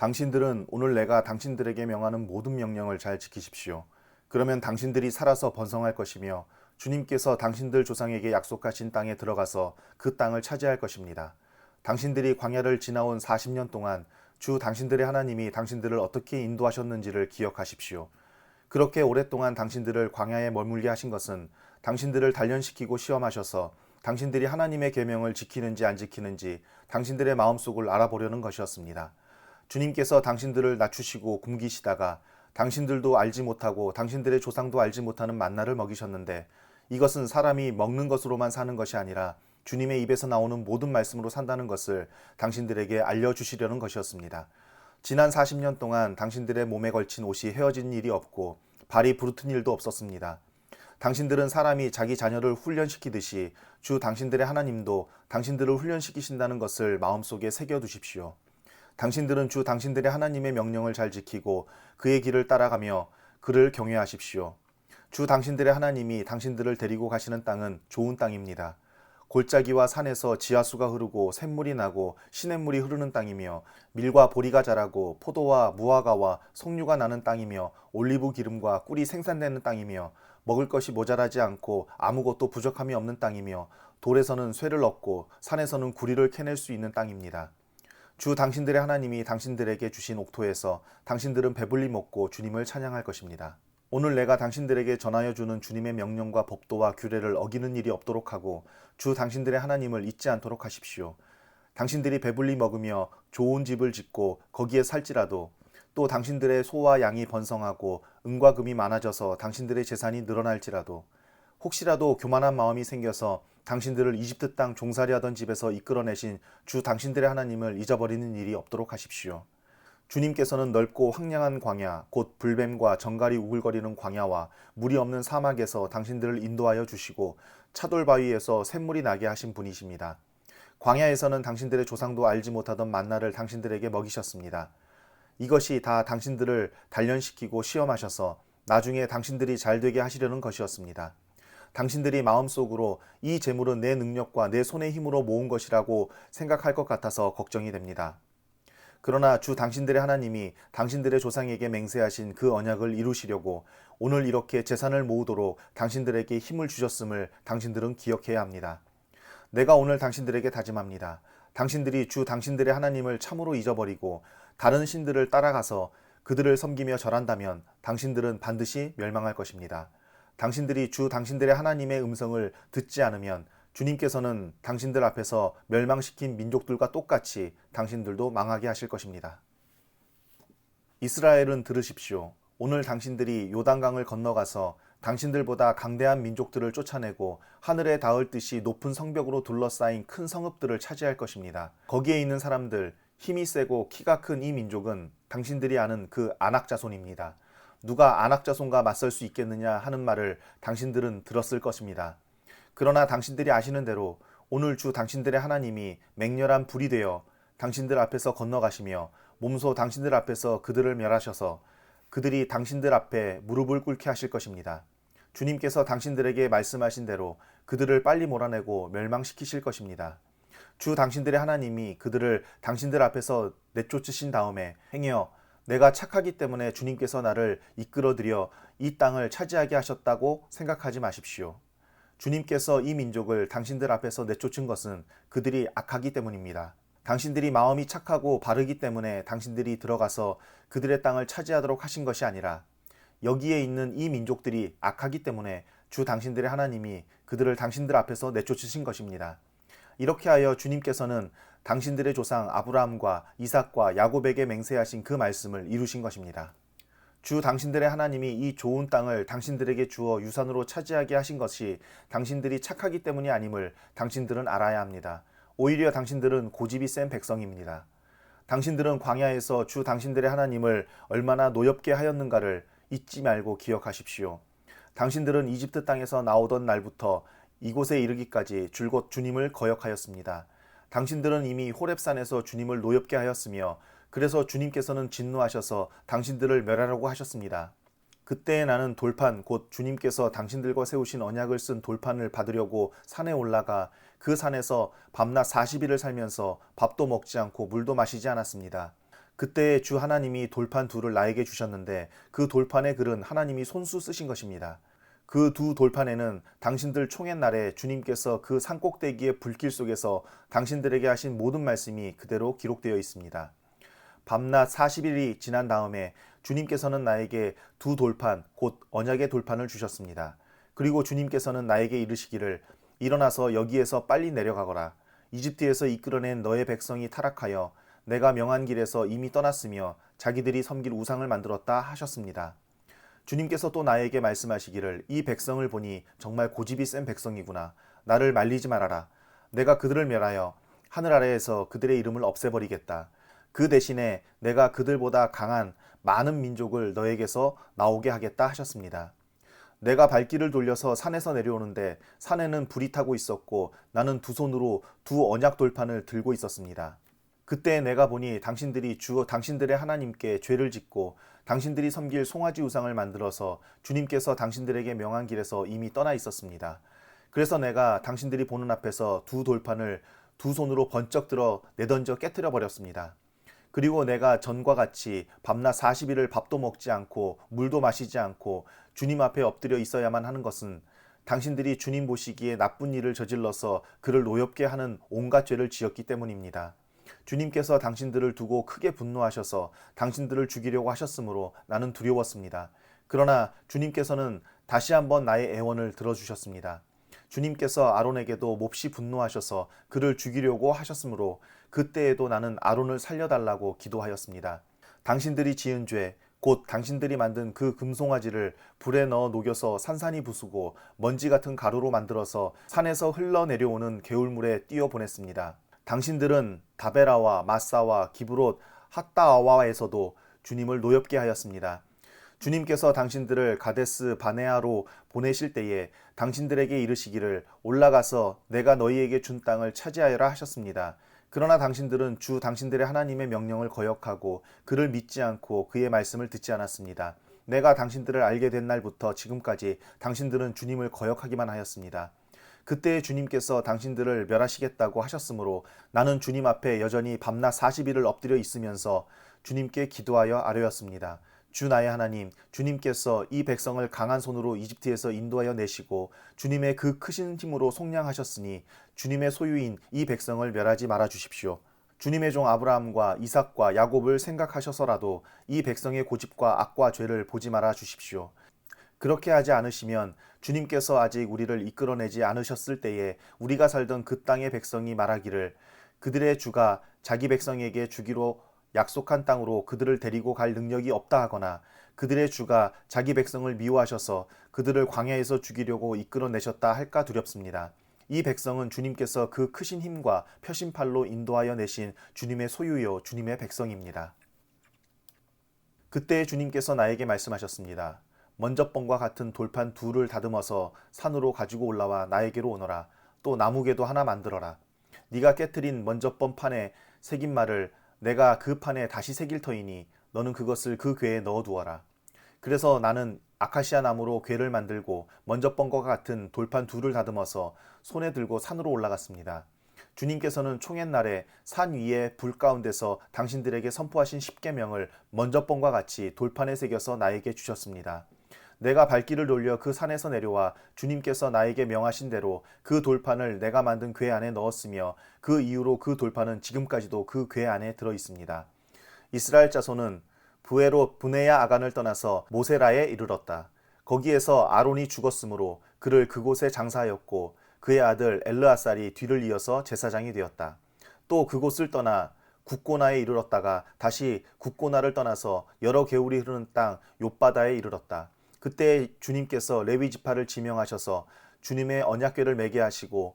당신들은 오늘 내가 당신들에게 명하는 모든 명령을 잘 지키십시오. 그러면 당신들이 살아서 번성할 것이며 주님께서 당신들 조상에게 약속하신 땅에 들어가서 그 땅을 차지할 것입니다. 당신들이 광야를 지나온 40년 동안 주 당신들의 하나님이 당신들을 어떻게 인도하셨는지를 기억하십시오. 그렇게 오랫동안 당신들을 광야에 머물게 하신 것은 당신들을 단련시키고 시험하셔서 당신들이 하나님의 계명을 지키는지 안 지키는지 당신들의 마음속을 알아보려는 것이었습니다. 주님께서 당신들을 낮추시고 굶기시다가 당신들도 알지 못하고 당신들의 조상도 알지 못하는 만나를 먹이셨는데, 이것은 사람이 먹는 것으로만 사는 것이 아니라 주님의 입에서 나오는 모든 말씀으로 산다는 것을 당신들에게 알려주시려는 것이었습니다. 지난 40년 동안 당신들의 몸에 걸친 옷이 헤어진 일이 없고 발이 부르튼 일도 없었습니다. 당신들은 사람이 자기 자녀를 훈련시키듯이 주 당신들의 하나님도 당신들을 훈련시키신다는 것을 마음속에 새겨두십시오. 당신들은 주 당신들의 하나님의 명령을 잘 지키고 그의 길을 따라가며 그를 경외하십시오. 주 당신들의 하나님이 당신들을 데리고 가시는 땅은 좋은 땅입니다. 골짜기와 산에서 지하수가 흐르고 샘물이 나고 시냇물이 흐르는 땅이며 밀과 보리가 자라고 포도와 무화과와 석류가 나는 땅이며 올리브 기름과 꿀이 생산되는 땅이며 먹을 것이 모자라지 않고 아무것도 부족함이 없는 땅이며 돌에서는 쇠를 얻고 산에서는 구리를 캐낼 수 있는 땅입니다. 주 당신들의 하나님이 당신들에게 주신 옥토에서 당신들은 배불리 먹고 주님을 찬양할 것입니다. 오늘 내가 당신들에게 전하여 주는 주님의 명령과 법도와 규례를 어기는 일이 없도록 하고 주 당신들의 하나님을 잊지 않도록 하십시오. 당신들이 배불리 먹으며 좋은 집을 짓고 거기에 살지라도, 또 당신들의 소와 양이 번성하고 은과 금이 많아져서 당신들의 재산이 늘어날지라도, 혹시라도 교만한 마음이 생겨서 당신들을 이집트 땅 종살이 하던 집에서 이끌어내신 주 당신들의 하나님을 잊어버리는 일이 없도록 하십시오. 주님께서는 넓고 황량한 광야, 곧 불뱀과 정갈이 우글거리는 광야와 물이 없는 사막에서 당신들을 인도하여 주시고 차돌 바위에서 샘물이 나게 하신 분이십니다. 광야에서는 당신들의 조상도 알지 못하던 만나를 당신들에게 먹이셨습니다. 이것이 다 당신들을 단련시키고 시험하셔서 나중에 당신들이 잘되게 하시려는 것이었습니다. 당신들이 마음속으로 이 재물은 내 능력과 내 손의 힘으로 모은 것이라고 생각할 것 같아서 걱정이 됩니다. 그러나 주 당신들의 하나님이 당신들의 조상에게 맹세하신 그 언약을 이루시려고 오늘 이렇게 재산을 모으도록 당신들에게 힘을 주셨음을 당신들은 기억해야 합니다. 내가 오늘 당신들에게 다짐합니다. 당신들이 주 당신들의 하나님을 참으로 잊어버리고 다른 신들을 따라가서 그들을 섬기며 절한다면 당신들은 반드시 멸망할 것입니다. 당신들이 주 당신들의 하나님의 음성을 듣지 않으면 주님께서는 당신들 앞에서 멸망시킨 민족들과 똑같이 당신들도 망하게 하실 것입니다. 이스라엘은 들으십시오. 오늘 당신들이 요단강을 건너가서 당신들보다 강대한 민족들을 쫓아내고 하늘에 닿을 듯이 높은 성벽으로 둘러싸인 큰 성읍들을 차지할 것입니다. 거기에 있는 사람들, 힘이 세고 키가 큰 이 민족은 당신들이 아는 그 아낙 자손입니다. 누가 아낙 자손과 맞설 수 있겠느냐 하는 말을 당신들은 들었을 것입니다. 그러나 당신들이 아시는 대로 오늘 주 당신들의 하나님이 맹렬한 불이 되어 당신들 앞에서 건너가시며 몸소 당신들 앞에서 그들을 멸하셔서 그들이 당신들 앞에 무릎을 꿇게 하실 것입니다. 주님께서 당신들에게 말씀하신 대로 그들을 빨리 몰아내고 멸망시키실 것입니다. 주 당신들의 하나님이 그들을 당신들 앞에서 내쫓으신 다음에 행여 내가 착하기 때문에 주님께서 나를 이끌어들여 이 땅을 차지하게 하셨다고 생각하지 마십시오. 주님께서 이 민족을 당신들 앞에서 내쫓은 것은 그들이 악하기 때문입니다. 당신들이 마음이 착하고 바르기 때문에 당신들이 들어가서 그들의 땅을 차지하도록 하신 것이 아니라 여기에 있는 이 민족들이 악하기 때문에 주 당신들의 하나님이 그들을 당신들 앞에서 내쫓으신 것입니다. 이렇게 하여 주님께서는 당신들의 조상 아브라함과 이삭과 야곱에게 맹세하신 그 말씀을 이루신 것입니다. 주 당신들의 하나님이 이 좋은 땅을 당신들에게 주어 유산으로 차지하게 하신 것이 당신들이 착하기 때문이 아님을 당신들은 알아야 합니다. 오히려 당신들은 고집이 센 백성입니다. 당신들은 광야에서 주 당신들의 하나님을 얼마나 노엽게 하였는가를 잊지 말고 기억하십시오. 당신들은 이집트 땅에서 나오던 날부터 이곳에 이르기까지 줄곧 주님을 거역하였습니다. 당신들은 이미 호렙산에서 주님을 노엽게 하였으며 그래서 주님께서는 진노하셔서 당신들을 멸하라고 하셨습니다. 그때에 나는 돌판 곧 주님께서 당신들과 세우신 언약을 쓴 돌판을 받으려고 산에 올라가 그 산에서 밤낮 40일을 살면서 밥도 먹지 않고 물도 마시지 않았습니다. 그때 주 하나님이 돌판 둘을 나에게 주셨는데 그 돌판의 글은 하나님이 손수 쓰신 것입니다. 그 두 돌판에는 당신들 총회 날에 주님께서 그 산꼭대기의 불길 속에서 당신들에게 하신 모든 말씀이 그대로 기록되어 있습니다. 밤낮 40일이 지난 다음에 주님께서는 나에게 두 돌판, 곧 언약의 돌판을 주셨습니다. 그리고 주님께서는 나에게 이르시기를 일어나서 여기에서 빨리 내려가거라. 이집트에서 이끌어낸 너의 백성이 타락하여 내가 명한 길에서 이미 떠났으며 자기들이 섬길 우상을 만들었다 하셨습니다. 주님께서 또 나에게 말씀하시기를 이 백성을 보니 정말 고집이 센 백성이구나. 나를 말리지 말아라. 내가 그들을 멸하여 하늘 아래에서 그들의 이름을 없애버리겠다. 그 대신에 내가 그들보다 강한 많은 민족을 너에게서 나오게 하겠다 하셨습니다. 내가 발길을 돌려서 산에서 내려오는데 산에는 불이 타고 있었고 나는 두 손으로 두 언약 돌판을 들고 있었습니다. 그때 내가 보니 당신들이 당신들의 하나님께 죄를 짓고 당신들이 섬길 송아지 우상을 만들어서 주님께서 당신들에게 명한 길에서 이미 떠나 있었습니다. 그래서 내가 당신들이 보는 앞에서 두 돌판을 두 손으로 번쩍 들어 내던져 깨뜨려 버렸습니다. 그리고 내가 전과 같이 밤낮 40일을 밥도 먹지 않고 물도 마시지 않고 주님 앞에 엎드려 있어야만 하는 것은 당신들이 주님 보시기에 나쁜 일을 저질러서 그를 노엽게 하는 온갖 죄를 지었기 때문입니다. 주님께서 당신들을 두고 크게 분노하셔서 당신들을 죽이려고 하셨으므로 나는 두려웠습니다. 그러나 주님께서는 다시 한번 나의 애원을 들어주셨습니다. 주님께서 아론에게도 몹시 분노하셔서 그를 죽이려고 하셨으므로 그때에도 나는 아론을 살려달라고 기도하였습니다. 당신들이 지은 죄, 곧 당신들이 만든 그 금송아지를 불에 넣어 녹여서 산산이 부수고 먼지 같은 가루로 만들어서 산에서 흘러내려오는 개울물에 띄어보냈습니다. 당신들은 다베라와 마사와 기브롯 핫다아와에서도 주님을 노엽게 하였습니다. 주님께서 당신들을 가데스 바네아로 보내실 때에 당신들에게 이르시기를 올라가서 내가 너희에게 준 땅을 차지하여라 하셨습니다. 그러나 당신들은 주 당신들의 하나님의 명령을 거역하고 그를 믿지 않고 그의 말씀을 듣지 않았습니다. 내가 당신들을 알게 된 날부터 지금까지 당신들은 주님을 거역하기만 하였습니다. 그때 주님께서 당신들을 멸하시겠다고 하셨으므로 나는 주님 앞에 여전히 밤낮 40일을 엎드려 있으면서 주님께 기도하여 아뢰었습니다. 주 나의 하나님, 주님께서 이 백성을 강한 손으로 이집트에서 인도하여 내시고 주님의 그 크신 힘으로 속량하셨으니 주님의 소유인 이 백성을 멸하지 말아 주십시오. 주님의 종 아브라함과 이삭과 야곱을 생각하셔서라도 이 백성의 고집과 악과 죄를 보지 말아 주십시오. 그렇게 하지 않으시면 주님께서 아직 우리를 이끌어내지 않으셨을 때에 우리가 살던 그 땅의 백성이 말하기를 그들의 주가 자기 백성에게 주기로 약속한 땅으로 그들을 데리고 갈 능력이 없다 하거나 그들의 주가 자기 백성을 미워하셔서 그들을 광야에서 죽이려고 이끌어내셨다 할까 두렵습니다. 이 백성은 주님께서 그 크신 힘과 표심팔로 인도하여 내신 주님의 소유요 주님의 백성입니다. 그때 주님께서 나에게 말씀하셨습니다. 먼저번과 같은 돌판 둘을 다듬어서 산으로 가지고 올라와 나에게로 오너라. 또 나무개도 하나 만들어라. 네가 깨트린 먼저번 판에 새긴 말을 내가 그 판에 다시 새길 터이니 너는 그것을 그 궤에 넣어두어라. 그래서 나는 아카시아 나무로 궤를 만들고 먼저번과 같은 돌판 둘을 다듬어서 손에 들고 산으로 올라갔습니다. 주님께서는 총옛날에 산 위에 불 가운데서 당신들에게 선포하신 십계명을 먼저번과 같이 돌판에 새겨서 나에게 주셨습니다. 내가 발길을 돌려 그 산에서 내려와 주님께서 나에게 명하신 대로 그 돌판을 내가 만든 궤 안에 넣었으며 그 이후로 그 돌판은 지금까지도 그 궤 안에 들어 있습니다. 이스라엘 자손은 부에롯 브네야 아간을 떠나서 모세라에 이르렀다. 거기에서 아론이 죽었으므로 그를 그곳에 장사하였고 그의 아들 엘르아살이 뒤를 이어서 제사장이 되었다. 또 그곳을 떠나 국고나에 이르렀다가 다시 국고나를 떠나서 여러 개울이 흐르는 땅 욥바다에 이르렀다. 그때 주님께서 레위 지파를 지명하셔서 주님의 언약궤를 매게 하시고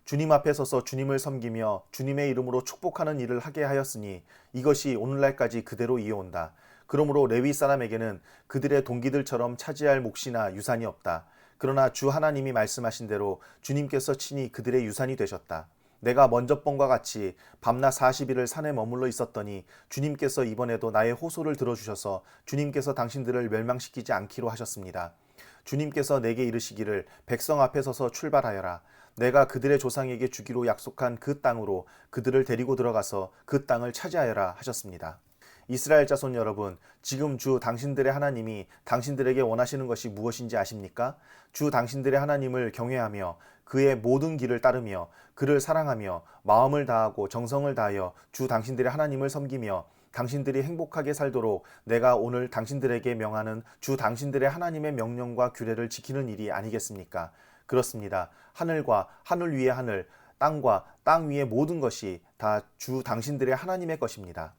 주님 앞에 서서 주님을 섬기며 주님의 이름으로 축복하는 일을 하게 하였으니 이것이 오늘날까지 그대로 이어온다. 그러므로 레위 사람에게는 그들의 동기들처럼 차지할 몫이나 유산이 없다. 그러나 주 하나님이 말씀하신 대로 주님께서 친히 그들의 유산이 되셨다. 내가 먼저번과 같이 밤낮 40일을 산에 머물러 있었더니 주님께서 이번에도 나의 호소를 들어주셔서 주님께서 당신들을 멸망시키지 않기로 하셨습니다. 주님께서 내게 이르시기를 백성 앞에 서서 출발하여라. 내가 그들의 조상에게 주기로 약속한 그 땅으로 그들을 데리고 들어가서 그 땅을 차지하여라 하셨습니다. 이스라엘 자손 여러분, 지금 주 당신들의 하나님이 당신들에게 원하시는 것이 무엇인지 아십니까? 주 당신들의 하나님을 경외하며 그의 모든 길을 따르며 그를 사랑하며 마음을 다하고 정성을 다하여 주 당신들의 하나님을 섬기며 당신들이 행복하게 살도록 내가 오늘 당신들에게 명하는 주 당신들의 하나님의 명령과 규례를 지키는 일이 아니겠습니까? 그렇습니다. 하늘과 하늘 위의 하늘, 땅과 땅 위의 모든 것이 다 주 당신들의 하나님의 것입니다.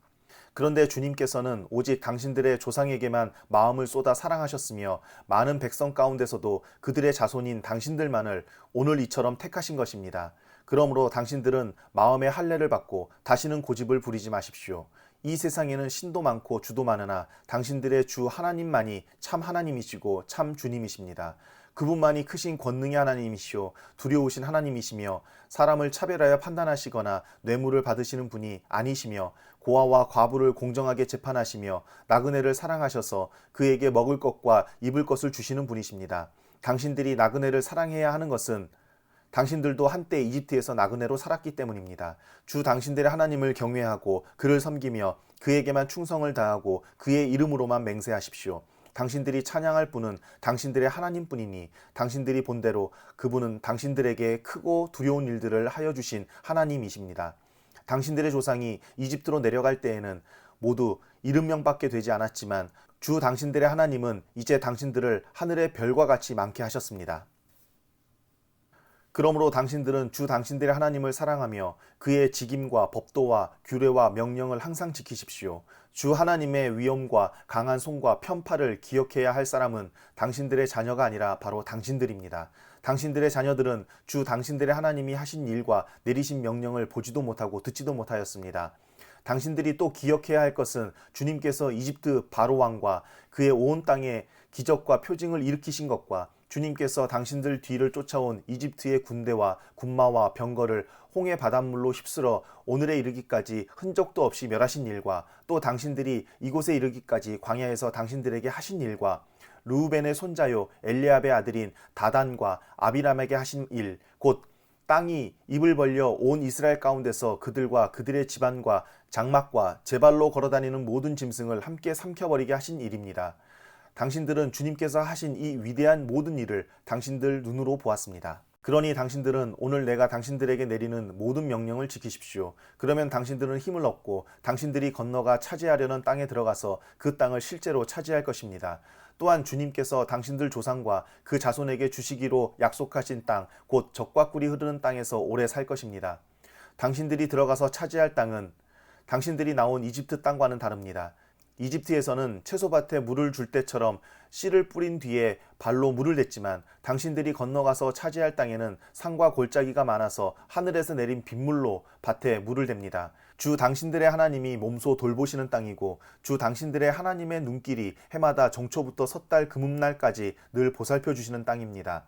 그런데 주님께서는 오직 당신들의 조상에게만 마음을 쏟아 사랑하셨으며 많은 백성 가운데서도 그들의 자손인 당신들만을 오늘 이처럼 택하신 것입니다. 그러므로 당신들은 마음의 할례를 받고 다시는 고집을 부리지 마십시오. 이 세상에는 신도 많고 주도 많으나 당신들의 주 하나님만이 참 하나님이시고 참 주님이십니다. 그분만이 크신 권능의 하나님이시오 두려우신 하나님이시며 사람을 차별하여 판단하시거나 뇌물을 받으시는 분이 아니시며 고아와 과부를 공정하게 재판하시며 나그네를 사랑하셔서 그에게 먹을 것과 입을 것을 주시는 분이십니다. 당신들이 나그네를 사랑해야 하는 것은 당신들도 한때 이집트에서 나그네로 살았기 때문입니다. 주 당신들의 하나님을 경외하고 그를 섬기며 그에게만 충성을 다하고 그의 이름으로만 맹세하십시오. 당신들이 찬양할 분은 당신들의 하나님뿐이니 당신들이 본대로 그분은 당신들에게 크고 두려운 일들을 하여 주신 하나님이십니다. 당신들의 조상이 이집트로 내려갈 때에는 모두 70명밖에 되지 않았지만 주 당신들의 하나님은 이제 당신들을 하늘의 별과 같이 많게 하셨습니다. 그러므로 당신들은 주 당신들의 하나님을 사랑하며 그의 직임과 법도와 규례와 명령을 항상 지키십시오. 주 하나님의 위엄과 강한 손과 편팔을 기억해야 할 사람은 당신들의 자녀가 아니라 바로 당신들입니다. 당신들의 자녀들은 주 당신들의 하나님이 하신 일과 내리신 명령을 보지도 못하고 듣지도 못하였습니다. 당신들이 또 기억해야 할 것은 주님께서 이집트 바로 왕과 그의 온 땅에 기적과 표징을 일으키신 것과 주님께서 당신들 뒤를 쫓아온 이집트의 군대와 군마와 병거를 홍해 바닷물로 휩쓸어 오늘에 이르기까지 흔적도 없이 멸하신 일과 또 당신들이 이곳에 이르기까지 광야에서 당신들에게 하신 일과 르우벤의 손자요 엘리압의 아들인 다단과 아비람에게 하신 일, 곧 땅이 입을 벌려 온 이스라엘 가운데서 그들과 그들의 집안과 장막과 제 발로 걸어다니는 모든 짐승을 함께 삼켜버리게 하신 일입니다. 당신들은 주님께서 하신 이 위대한 모든 일을 당신들 눈으로 보았습니다. 그러니 당신들은 오늘 내가 당신들에게 내리는 모든 명령을 지키십시오. 그러면 당신들은 힘을 얻고 당신들이 건너가 차지하려는 땅에 들어가서 그 땅을 실제로 차지할 것입니다. 또한 주님께서 당신들 조상과 그 자손에게 주시기로 약속하신 땅, 곧 젖과 꿀이 흐르는 땅에서 오래 살 것입니다. 당신들이 들어가서 차지할 땅은 당신들이 나온 이집트 땅과는 다릅니다. 이집트에서는 채소밭에 물을 줄 때처럼 씨를 뿌린 뒤에 발로 물을 댔지만 당신들이 건너가서 차지할 땅에는 산과 골짜기가 많아서 하늘에서 내린 빗물로 밭에 물을 댑니다. 주 당신들의 하나님이 몸소 돌보시는 땅이고 주 당신들의 하나님의 눈길이 해마다 정초부터 섣달 금음날까지 늘 보살펴 주시는 땅입니다.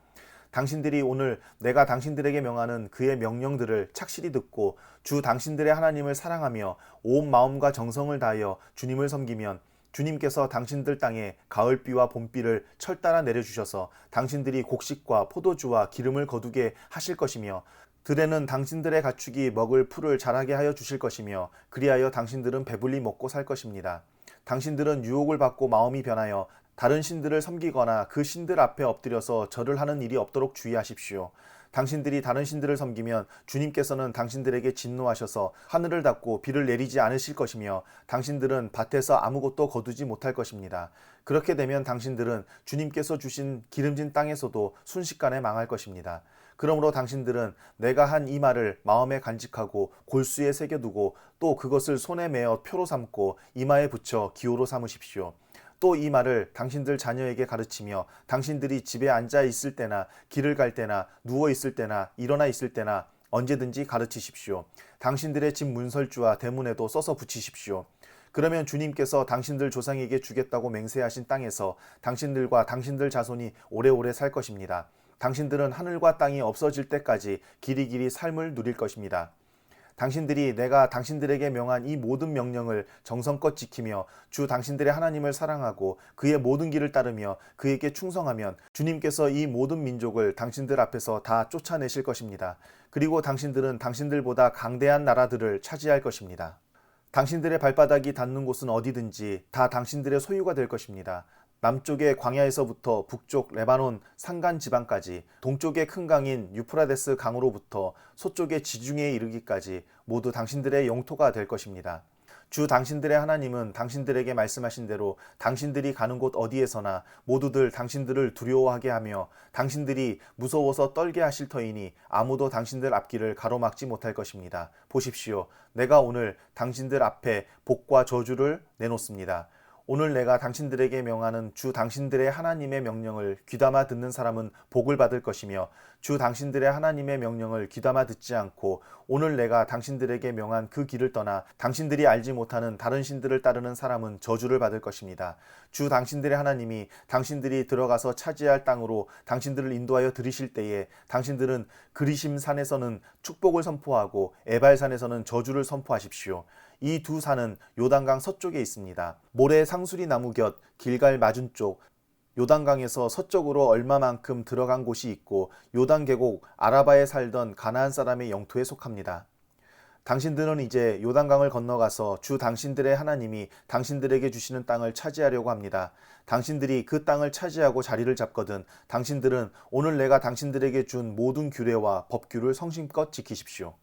당신들이 오늘 내가 당신들에게 명하는 그의 명령들을 착실히 듣고 주 당신들의 하나님을 사랑하며 온 마음과 정성을 다하여 주님을 섬기면 주님께서 당신들 땅에 가을비와 봄비를 철따라 내려주셔서 당신들이 곡식과 포도주와 기름을 거두게 하실 것이며 들에는 당신들의 가축이 먹을 풀을 자라게 하여 주실 것이며 그리하여 당신들은 배불리 먹고 살 것입니다. 당신들은 유혹을 받고 마음이 변하여 다른 신들을 섬기거나 그 신들 앞에 엎드려서 절을 하는 일이 없도록 주의하십시오. 당신들이 다른 신들을 섬기면 주님께서는 당신들에게 진노하셔서 하늘을 닫고 비를 내리지 않으실 것이며 당신들은 밭에서 아무것도 거두지 못할 것입니다. 그렇게 되면 당신들은 주님께서 주신 기름진 땅에서도 순식간에 망할 것입니다. 그러므로 당신들은 내가 한 이 말을 마음에 간직하고 골수에 새겨두고 또 그것을 손에 메어 표로 삼고 이마에 붙여 기호로 삼으십시오. 또 이 말을 당신들 자녀에게 가르치며 당신들이 집에 앉아 있을 때나 길을 갈 때나 누워 있을 때나 일어나 있을 때나 언제든지 가르치십시오. 당신들의 집 문설주와 대문에도 써서 붙이십시오. 그러면 주님께서 당신들 조상에게 주겠다고 맹세하신 땅에서 당신들과 당신들 자손이 오래오래 살 것입니다. 당신들은 하늘과 땅이 없어질 때까지 길이길이 삶을 누릴 것입니다. 당신들이 내가 당신들에게 명한 이 모든 명령을 정성껏 지키며 주 당신들의 하나님을 사랑하고 그의 모든 길을 따르며 그에게 충성하면 주님께서 이 모든 민족을 당신들 앞에서 다 쫓아내실 것입니다. 그리고 당신들은 당신들보다 강대한 나라들을 차지할 것입니다. 당신들의 발바닥이 닿는 곳은 어디든지 다 당신들의 소유가 될 것입니다. 남쪽의 광야에서부터 북쪽 레바논 산간 지방까지, 동쪽의 큰 강인 유프라데스 강으로부터 서쪽의 지중해에 이르기까지 모두 당신들의 영토가 될 것입니다. 주 당신들의 하나님은 당신들에게 말씀하신 대로 당신들이 가는 곳 어디에서나 모두들 당신들을 두려워하게 하며 당신들이 무서워서 떨게 하실 터이니 아무도 당신들 앞길을 가로막지 못할 것입니다. 보십시오. 내가 오늘 당신들 앞에 복과 저주를 내놓습니다. 오늘 내가 당신들에게 명하는 주 당신들의 하나님의 명령을 귀담아 듣는 사람은 복을 받을 것이며, 주 당신들의 하나님의 명령을 귀담아 듣지 않고 오늘 내가 당신들에게 명한 그 길을 떠나 당신들이 알지 못하는 다른 신들을 따르는 사람은 저주를 받을 것입니다. 주 당신들의 하나님이 당신들이 들어가서 차지할 땅으로 당신들을 인도하여 들이실 때에 당신들은 그리심 산에서는 축복을 선포하고 에발산에서는 저주를 선포하십시오. 이 두 산은 요단강 서쪽에 있습니다. 모래 상수리 나무 곁 길갈 맞은 쪽 요단강에서 서쪽으로 얼마만큼 들어간 곳이 있고 요단 계곡 아라바에 살던 가나안 사람의 영토에 속합니다. 당신들은 이제 요단강을 건너가서 주 당신들의 하나님이 당신들에게 주시는 땅을 차지하려고 합니다. 당신들이 그 땅을 차지하고 자리를 잡거든 당신들은 오늘 내가 당신들에게 준 모든 규례와 법규를 성심껏 지키십시오.